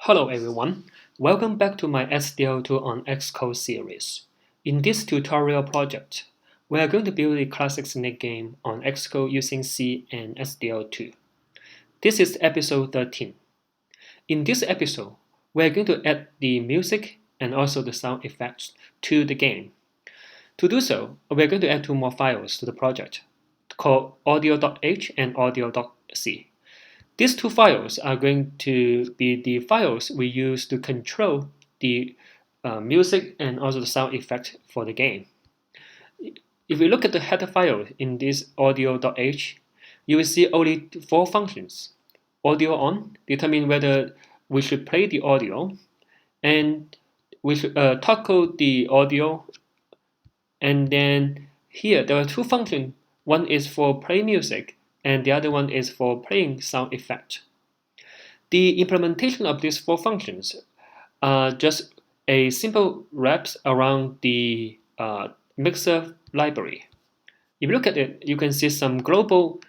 Hello everyone, welcome back to my SDL2 on Xcode series. In this tutorial project, we are going to build a classic snake game on Xcode using C and SDL2. This is episode 13. In this episode, we are going to add the music and also the sound effects to the game. To do so, we are going to add two more files to the project called audio.h and audio.c. These two files are going to be the files we use to control the music and also the sound effect for the game. If we look at the header file in this audio.h, you will see only four functions. Audio on, determine whether we should play the audio, and we should toggle the audio, and then here there are two functions. One is for play music, and the other one is for playing sound effect. The implementation of these four functions are just a simple wraps around the mixer library. If you look at it, you can see some global,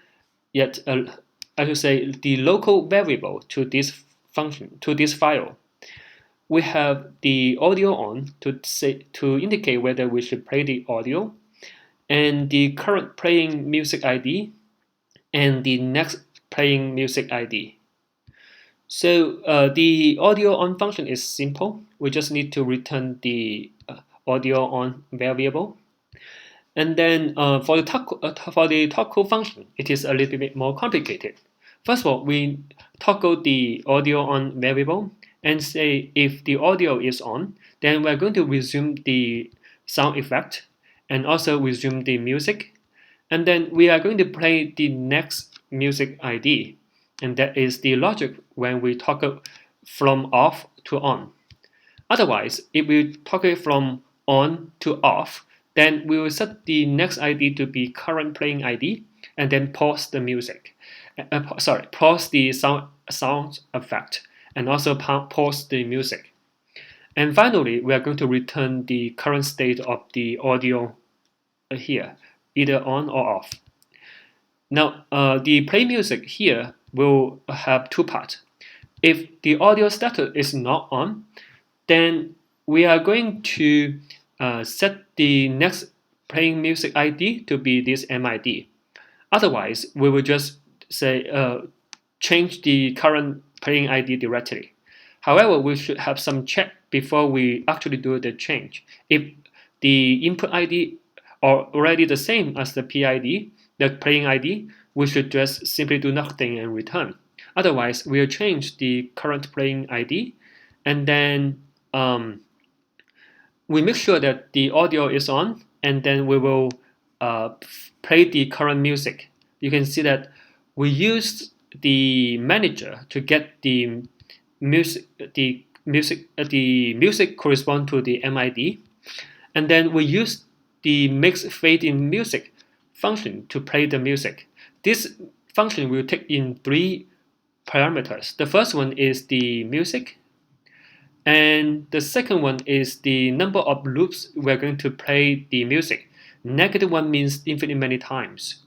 yet I should say the local variable to this function, to this file. We have the audio on to indicate whether we should play the audio, and the current playing music ID, and the next playing music ID. So the audio on function is simple. We just need to return the audio on variable. And then for the toggle function, it is a little bit more complicated. First of all, we toggle the audio on variable and say if the audio is on, then we're going to resume the sound effect and also resume the music. And then we are going to play the next music ID. And that is the logic when we toggle from off to on. Otherwise, if we toggle from on to off, then we will set the next ID to be current playing ID, and then pause the music. Pause the sound effect, and also pause the music. And finally, we are going to return the current state of the audio here, either on or off. Now, the play music here will have two parts. If the audio status is not on, then we are going to set the next playing music ID to be this MID. Otherwise, we will just say change the current playing ID directly. However, we should have some check before we actually do the change. If the input ID are already the same as the PID, the playing ID, we should just simply do nothing and return. Otherwise, we'll change the current playing ID, and then we make sure that the audio is on, and then we will play the current music. You can see that we used the manager to get the music correspond to the MID, and then we use the mix fade in music function to play the music. This function will take in three parameters. The first one is the music, and the second one is the number of loops we're going to play the music. -1 means infinitely many times.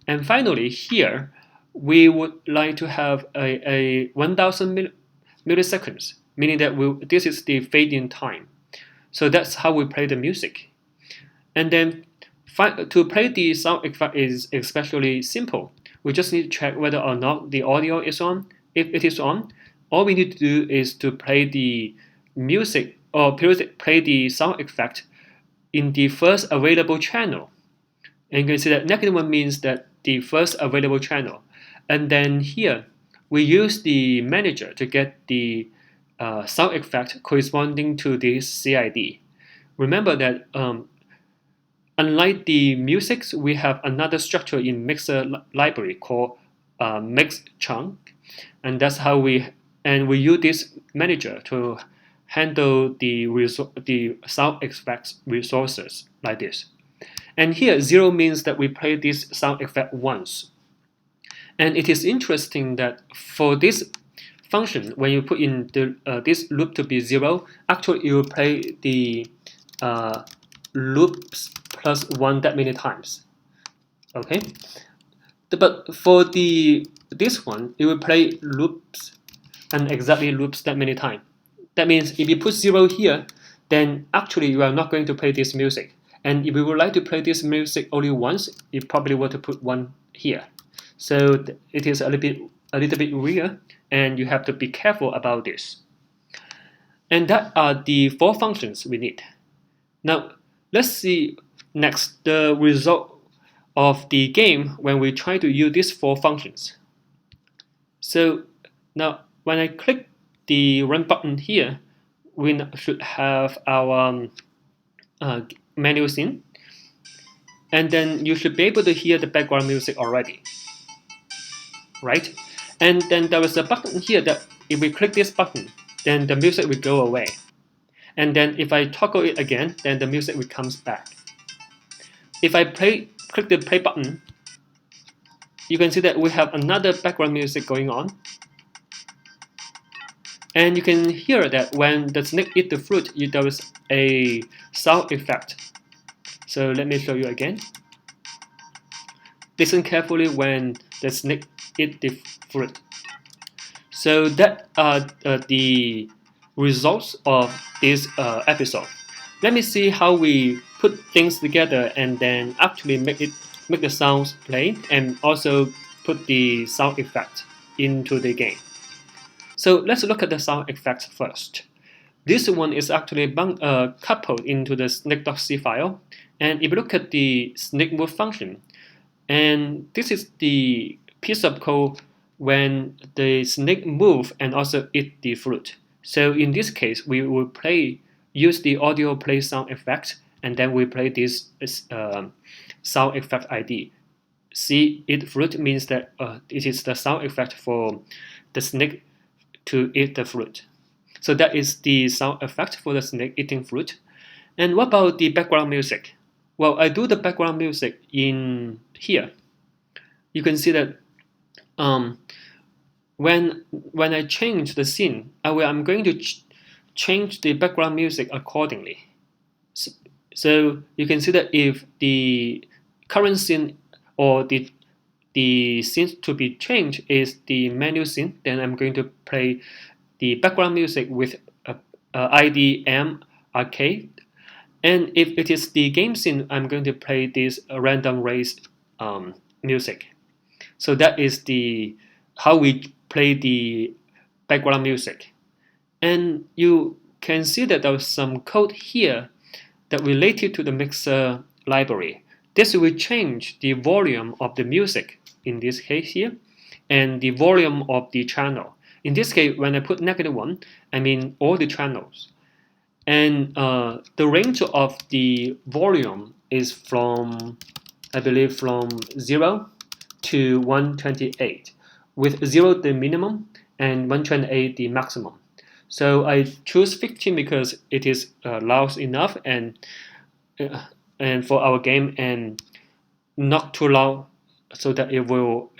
And finally, here we would like to have a 1000 milliseconds, meaning that this is the fade-in time. So that's how we play the music. And then to play the sound effect is especially simple. We just need to check whether or not the audio is on. If it is on, all we need to do is to play the music or play the sound effect in the first available channel. And you can see that -1 means that the first available channel. And then here, we use the manager to get the sound effect corresponding to this CID. Remember that unlike the musics, we have another structure in mixer library called mix chunk, and that's how we use this manager to handle the sound effects resources like this. And here 0 means that we play this sound effect once. And it is interesting that for this function, when you put in this loop to be 0, actually it will play the loops plus 1 that many times. Okay, but for this one, it will play loops and exactly loops that many times. That means if you put 0 here, then actually you are not going to play this music. And if you would like to play this music only once, you probably want to put 1 here. So it is a little bit weird, and you have to be careful about this. And that are the 4 functions we need. Now, let's see next the result of the game when we try to use these 4 functions. So now when I click the run button here, we should have our menu scene, and then you should be able to hear the background music already, right? And then there is a button here that if we click this button, then the music will go away. And then if I toggle it again, then the music will come back. If I click the play button, you can see that we have another background music going on. And you can hear that when the snake eats the fruit, there is a sound effect. So let me show you again. Listen carefully when the snake eats the fruit. So that are the results of this episode. Let me see how we put things together and then actually make the sounds play and also put the sound effect into the game. So let's look at the sound effects first. This one is actually coupled into the snake.c file. And if you look at the snake move function, and this is the piece of code when the snake move and also eat the fruit. So in this case, we will use the audio play sound effect, and then we play this sound effect ID. See, eat fruit means that it is the sound effect for the snake to eat the fruit. So that is the sound effect for the snake eating fruit. And what about the background music? Well, I do the background music in here. You can see that when I change the scene, I'm going to change the background music accordingly. So you can see that if the current scene or the scene to be changed is the menu scene, then I'm going to play the background music with ID M arcade. And if it is the game scene, I'm going to play this random race music. So that is how we play the background music. And you can see that there was some code here that related to the mixer library. This will change the volume of the music in this case here, and the volume of the channel. In this case, when I put -1, I mean all the channels. And the range of the volume is from, I believe, from 0 to 128, with 0 the minimum and 128 the maximum. So I choose 15 because it is loud enough and for our game, and not too loud so that it will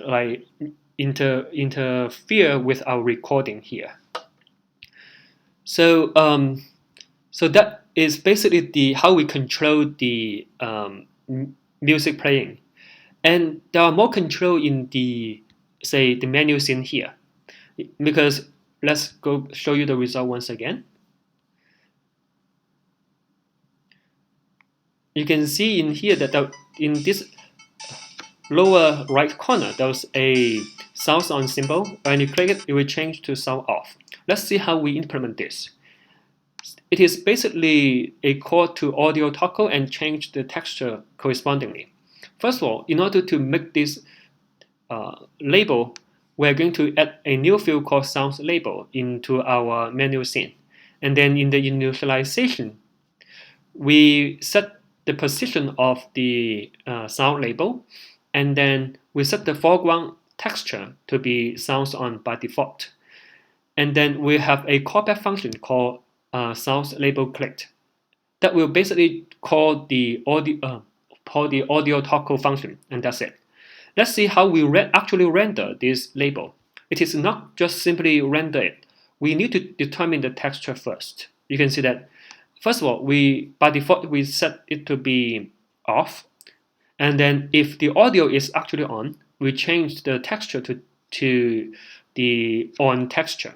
like interfere with our recording here. So so that is basically how we control the music playing. And there are more control in the menu scene here, because let's go show you the result once again. You can see in here that in this lower right corner, there's a sound on symbol. When you click it, it will change to sound off. Let's see how we implement this. It is basically a call to audio toggle and change the texture correspondingly. First of all, in order to make this label, we're going to add a new field called sound label into our menu scene. And then in the initialization, we set the position of the sound label, and then we set the foreground texture to be sounds on by default. And then we have a callback function called sounds label clicked that will basically call the audio toggle function, and that's it. Let's see how we actually render this label. It is not just simply render it. We need to determine the texture first. You can see that, first of all, by default we set it to be off, and then if the audio is actually on, we change the texture to to the on texture.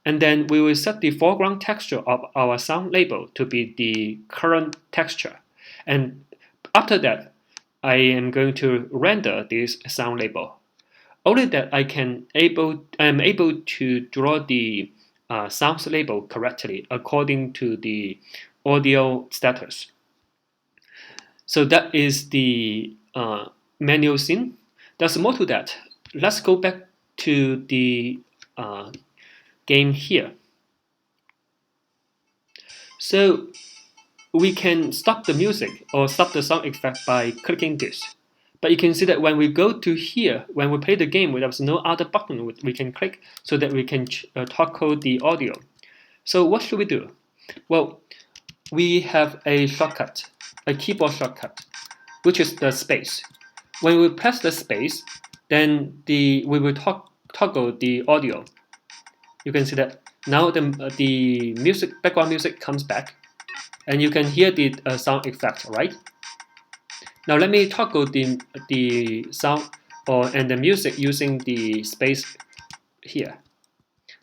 And then we will set the foreground texture of our sound label to be the current texture. And after that, I am going to render this sound label. Only that I am able to draw the sound label correctly according to the audio status. So that is the manual scene. There's more to that. Let's go back to the game here. So we can stop the music or stop the sound effect by clicking this. But you can see that when we go to here, when we play the game, there's no other button we can click so that we can toggle the audio. So what should we do? Well, we have a shortcut, a keyboard shortcut, which is the space. When we press the space, then we will toggle the audio. You can see that now the background music comes back, and you can hear the sound effect, right? Now let me toggle the sound and the music using the space here.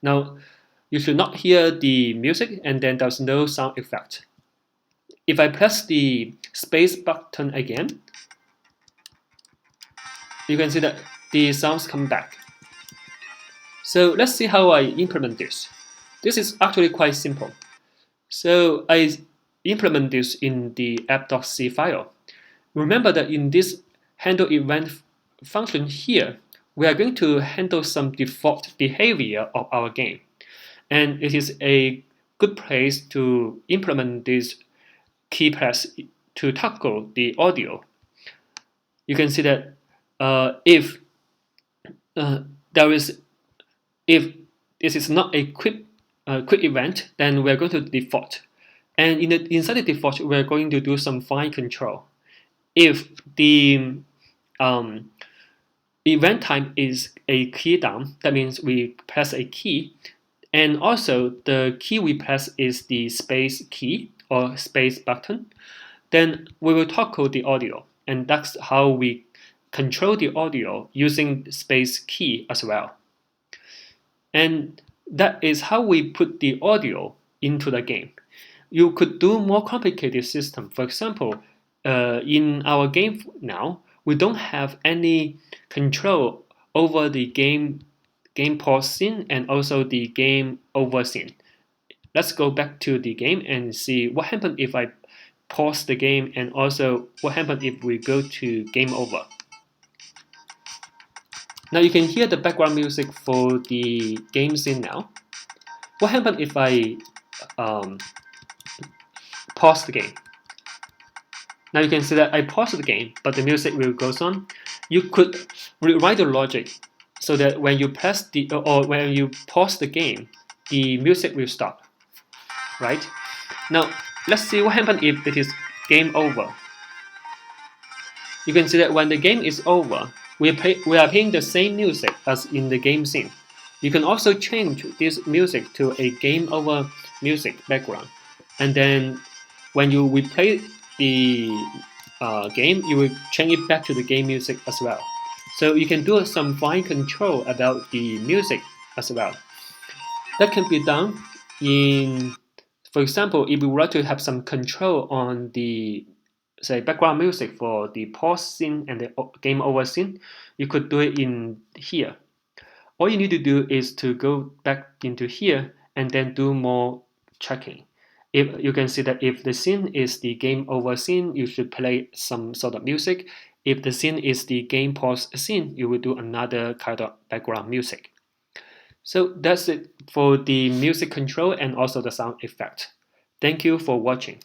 Now you should not hear the music, and then there's no sound effect. If I press the space button again, you can see that the sounds come back. So let's see how I implement this. This is actually quite simple. So I implement this in the app.c file. Remember that in this handle event function here, we are going to handle some default behavior of our game. And it is a good place to implement this key press to toggle the audio. You can see that if this is not a quick event, then we're going to default. And inside the default, we're going to do some fine control. If the event time is a key down, that means we press a key, and also the key we press is the space key or space button, then we will toggle the audio. And that's how we control the audio using the space key as well. And that is how we put the audio into the game. You could do more complicated system. For example, in our game now, we don't have any control over the game pause scene and also the game over scene. Let's go back to the game and see what happened if I pause the game, and also what happened if we go to game over. Now you can hear the background music for the game scene now. What happened if I pause the game? Now you can see that I paused the game, but the music will go on. You could rewrite the logic so that when you press when you pause the game, the music will stop, right? Now let's see what happens if it is game over. You can see that when the game is over, we are playing the same music as in the game scene. You can also change this music to a game over music background, and then when you replay the game, you will change it back to the game music as well. So you can do some fine control about the music as well. That can be done in, for example, if we want to have some control on the, say, background music for the pause scene and the game over scene, you could do it in here. All you need to do is to go back into here and then do more checking. If you can see that if the scene is the game over scene, you should play some sort of music. If the scene is the game pause scene, you will do another kind of background music. So that's it for the music control and also the sound effect. Thank you for watching.